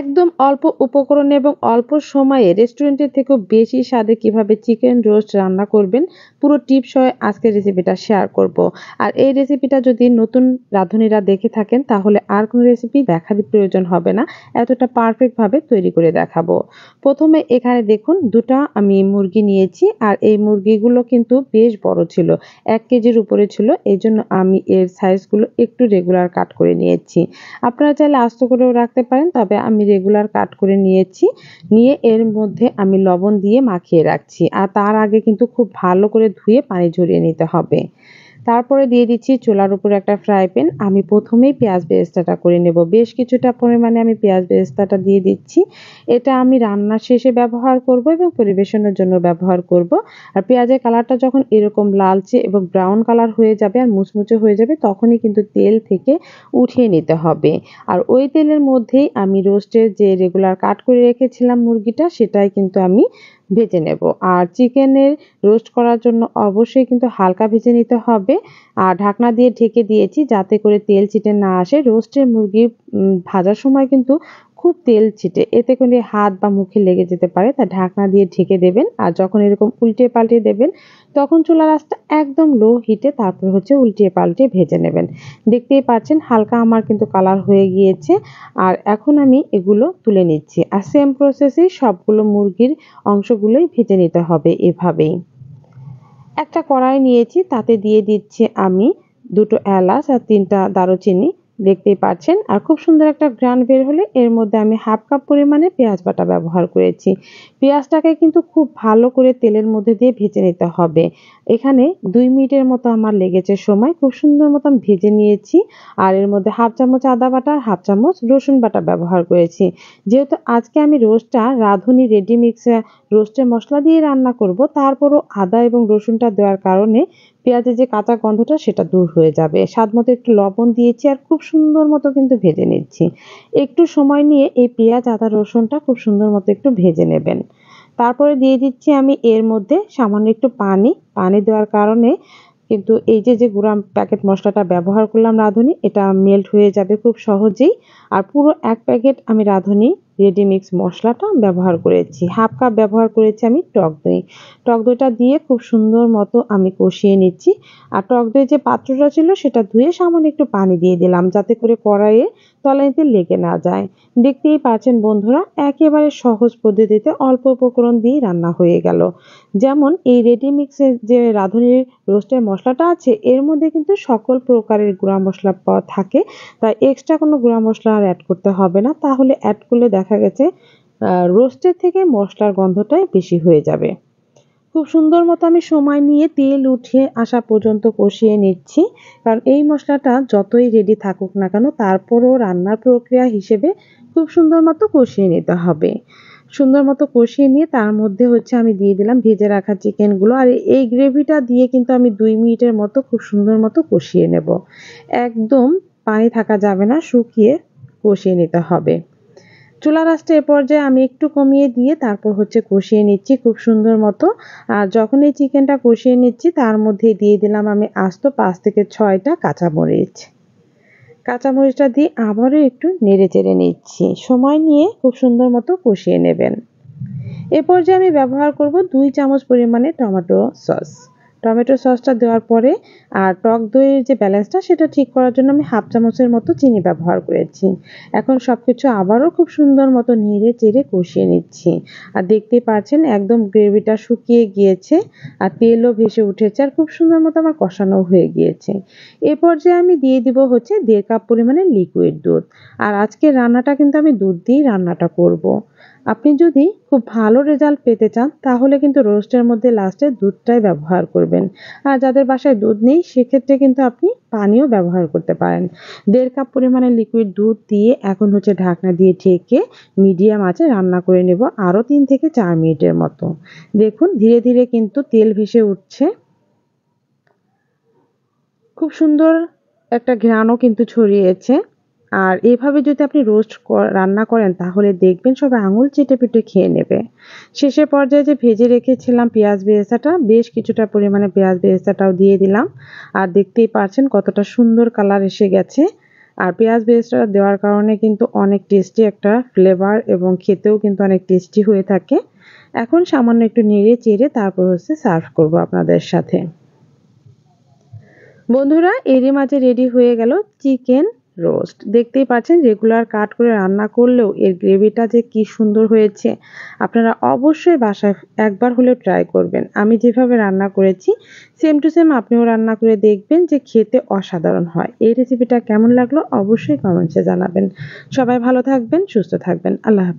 একদম অল্প উপকরণে এবং অল্প সময়ে রেস্টুরেন্টের থেকেও বেশি স্বাদে কিভাবে চিকেন রোস্ট রান্না করবেন পুরো টিপ সহ আজকের রেসিপিটা শেয়ার করব। আর এই রেসিপিটা যদি নতুন রাঁধুনিরা দেখে থাকেন তাহলে আর কোনো রেসিপি দেখারই প্রয়োজন হবে না, এতটা পারফেক্ট ভাবে তৈরি করে দেখাবো। প্রথমে এখানে দেখুন দুটা আমি মুরগি নিয়েছি, আর এই মুরগিগুলো কিন্তু বেশ বড় ছিল, 1 কেজির উপরে ছিল। এই জন্য আমি এর সাইজগুলো একটু রেগুলার কাট করে নিয়েছি। আপনারা চাইলে আস্ত করেও রাখতে পারেন, তবে আমি রেগুলার কাট করে নিয়েছি। নিয়ে এর মধ্যে আমি লবণ দিয়ে মাখিয়ে রাখছি, আর তার আগে কিন্তু খুব ভালো করে ধুয়ে পানি ঝরিয়ে নিতে হবে। তারপরে দিয়ে দিচ্ছি চুলার উপরে একটা ফ্রাই প্যান। আমি প্রথমেই পেঁয়াজ বেরেস্তাটা করে নেব। বেশ কিছুটা পরিমাণে আমি পেঁয়াজ বেরেস্তাটা দিয়ে দিচ্ছি। এটা আমি রান্নার শেষে ব্যবহার করব এবং পরিবেশনের জন্য ব্যবহার করব। আর পেঁয়াজের কালারটা যখন এরকম লালচে এবং ব্রাউন কালার হয়ে যাবে আর মুচমুচে হয়ে যাবে, তখনই কিন্তু তেল থেকে উঠিয়ে নিতে হবে। আর ওই তেলের মধ্যেই আমি রোস্টের যে রেগুলার কাট করে রেখেছিলাম মুরগিটা, সেটাই কিন্তু আমি ভেজে নেব। আর চিকেনের রোস্ট করার জন্য অবশ্যই কিন্তু হালকা ভেজে নিতে হবে। আর ঢাকনা দিয়ে ঢেকে দিয়েছি যাতে করে তেল ছিটে না আসে। রোস্টের মুরগি ভাজার সময় কিন্তু খুব তেল ছিটে, এতে করে হাত বা মুখে লেগে যেতে পারে, তাই ঢাকনা দিয়ে ঢেকে দেবেন। আর যখন এরকম উল্টিয়ে পাল্টিয়ে দেবেন, তখন চুলার আঁচটা একদম লো হিটে তারপর হচ্ছে উল্টিয়ে পাল্টিয়ে ভেজে নেবেন। দেখতেই পাচ্ছেন হালকা আমার কিন্তু কালার হয়ে গিয়েছে। আর এখন আমি এগুলো তুলে নিচ্ছি। আর সেম প্রসেসেই সবগুলো মুরগির অংশগুলোই ভেজে নিতে হবে এভাবেই। একটা কড়াই নিয়েছি, তাতে দিয়ে দিচ্ছি আমি 2টো এলাচ আর 3টা দারুচিনি, দেখতেই পাচ্ছেন। আর খুব সুন্দর একটা ঘ্রাণ বের হলে এর মধ্যে আমি 1/2 কাপ পরিমাণে পেঁয়াজ বাটা ব্যবহার করেছি। পেঁয়াজটাকে কিন্তু খুব ভালো করে তেলের মধ্যে দিয়ে ভেজে নিতে হবে। এখানে 2 মিনিটের মতো আমার লেগেছে সময়, খুব সুন্দর মতন ভেজে নিয়েছি। আর এর মধ্যে 1/2 চামচ আদা বাটা আর 1/2 চামচ রসুন বাটা ব্যবহার করেছি। যেহেতু আজকে আমি রোস্টটা রাঁধুনি রেডি মিক্সে রোস্টের মশলা দিয়ে রান্না করব, তারপরও আদা এবং রসুনটা দেওয়ার কারণে পেঁয়াজের যে কাঁচা গন্ধটা সেটা দূর হয়ে যাবে। স্বাদমতো একটু লবণ দিয়েছি আর খুব সুন্দর মতো কিন্তু ভেজে নিচ্ছি। একটু সময় নিয়ে এই পেঁয়াজ আদা রসুনটা খুব সুন্দর মতো একটু ভেজে নেবেন। তারপরে দিয়ে দিচ্ছি আমি এর মধ্যে সামান্য একটু পানি। পানি দেওয়ার কারণে কিন্তু এই যে গুঁড়া প্যাকেট মশলাটা ব্যবহার করলাম রাঁধুনি, এটা মেল্ট হয়ে যাবে খুব সহজেই। আর পুরো 1 প্যাকেট আমি রাঁধুনি রেডি মিক্স মশলাটা ব্যবহার করেছি। 1/2 কাপ ব্যবহার করেছি আমি টক দই। টক দইটা দিয়ে খুব সুন্দর মতো আমি কষিয়ে নিচ্ছি। আর টক দই যে পাত্রটা ছিল সেটা ধুয়ে সামান্য একটু পানি দিয়ে দিলাম, যাতে করে কড়াইয়ে তলানিতে লেগে না যায়। দেখতেই পাচ্ছেন বন্ধুরা, একেবারে সহজ পদ্ধতিতে অল্প উপকরণ দিয়ে রান্না হয়ে গেল। যেমন এই রেডি মিক্সের যে রাঁধুনির রোস্টের মশলাটা আছে, এর মধ্যে কিন্তু সকল প্রকারের গুঁড়া মশলা থাকে, তাই এক্সট্রা কোনো গুঁড়া মশলা আর অ্যাড করতে হবে না। তাহলে অ্যাড করলে দেখা গেছে রোস্টের থেকে মশলার গন্ধটাই বেশি হয়ে যাবে। খুব সুন্দর মতো আমি সময় নিয়ে তেল উঠে আসা পর্যন্ত কষিয়ে নিচ্ছি, কারণ এই মশলাটা যতই রেডি থাকুক না কেন তারপরও রান্নার প্রক্রিয়া হিসেবে খুব সুন্দর মতো কষিয়ে নিতে হবে। সুন্দর মতো কষিয়ে নিয়ে তার মধ্যে হচ্ছে আমি দিয়ে দিলাম ভেজে রাখা চিকেনগুলো। আর এই গ্রেভিটা দিয়ে কিন্তু আমি 2 মিনিটের মতো খুব সুন্দর মতো কষিয়ে নেব। একদম পানি থাকা যাবে না, শুকিয়ে কষিয়ে নিতে হবে। চুলার আঁচটা এ পর্যায়ে আমি একটু কমিয়ে দিয়ে তারপর হচ্ছে কষিয়ে নিচ্ছি খুব সুন্দর মতো। আর যখন এই চিকেনটা কষিয়ে নিচ্ছি, তার মধ্যে দিয়ে দিলাম আমি আস্ত 5 থেকে 6টা কাঁচামরিচ। কাঁচামরিচটা দিয়ে আবারও একটু নেড়ে চেড়ে নিচ্ছি। সময় নিয়ে খুব সুন্দর মতো কষিয়ে নেবেন। এ পর্যায়ে আমি ব্যবহার করব 2 চামচ পরিমাণে টমেটো সস। টমেটো সসটা দেওয়ার পরে আর টক দইয়ের যে ব্যালেন্সটা সেটা ঠিক করার জন্য আমি 1/2 চামচের মতো চিনি ব্যবহার করেছি। এখন সবকিছু আবারও খুব সুন্দর মতো নেড়ে চেড়ে কষিয়ে নিচ্ছি। আর দেখতেই পাচ্ছেন একদম গ্রেভিটা শুকিয়ে গিয়েছে আর তেলও ভেসে উঠেছে আর খুব সুন্দর মতো আমার কষানো হয়ে গিয়েছে। এ পর্যায়ে আমি দিয়ে দিব হচ্ছে 1.5 কাপ পরিমাণে লিকুইড দুধ। আর আজকের রান্নাটা কিন্তু আমি দুধ দিয়েই রান্নাটা করব। আপনি যদি খুব ভালো রেজাল্ট পেতে চান তাহলে কিন্তু রোস্টের মধ্যে লাস্টে দুধটাই ব্যবহার করবেন। আর যাদের বাসায় দুধ নেই সেক্ষেত্রে কিন্তু আপনি পানিও ব্যবহার করতে পারেন। 1.5 কাপ পরিমাণে লিকুইড দুধ দিয়ে এখন হচ্ছে ঢাকনা দিয়ে ঢেকে মিডিয়াম আঁচে রান্না করে নেব আরও 3 থেকে 4 মিনিটের মতো। দেখুন ধীরে ধীরে কিন্তু তেল ভেসে উঠছে। খুব সুন্দর একটা ঘ্রাণও কিন্তু ছড়িয়েছে। আর এভাবে যদি আপনি রোস্ট রান্না করেন তাহলে দেখবেন সবাই আঙুল চেটে পুটে খেয়ে নেবে। শেষের পর্যায়ে যে ভেজে রেখেছিলাম পেঁয়াজ বেরেস্তাটা, বেশ কিছুটা পরিমাণে পেঁয়াজ বেরেস্তাটাও দিয়ে দিলাম। আর দেখতেই পাচ্ছেন কতটা সুন্দর কালার এসে গেছে। আর পেঁয়াজ বেরেস্তা দেওয়ার কারণে কিন্তু অনেক টেস্টি একটা ফ্লেভার এবং খেতেও কিন্তু অনেক টেস্টি হয়ে থাকে। এখন সামান্য একটু নেড়ে চেড়ে তারপর সার্ভ করব আপনাদের সাথে। বন্ধুরা, এরই মাঝে রেডি হয়ে গেল চিকেন রোস্ট। দেখতেই পাচ্ছেন রেগুলার কাট করে রান্না করলেও এর গ্রেভিটা যে কি সুন্দর হয়েছে। আপনারা অবশ্যই বাসায় একবার হলেও ট্রাই করবেন। আমি যেভাবে রান্না করেছি সেম টু সেম আপনিও রান্না করে দেখবেন যে খেতে অসাধারণ হয়। এই রেসিপিটা কেমন লাগলো অবশ্যই কমেন্টসে জানাবেন। সবাই ভালো থাকবেন, সুস্থ থাকবেন। আল্লাহ হাফেজ।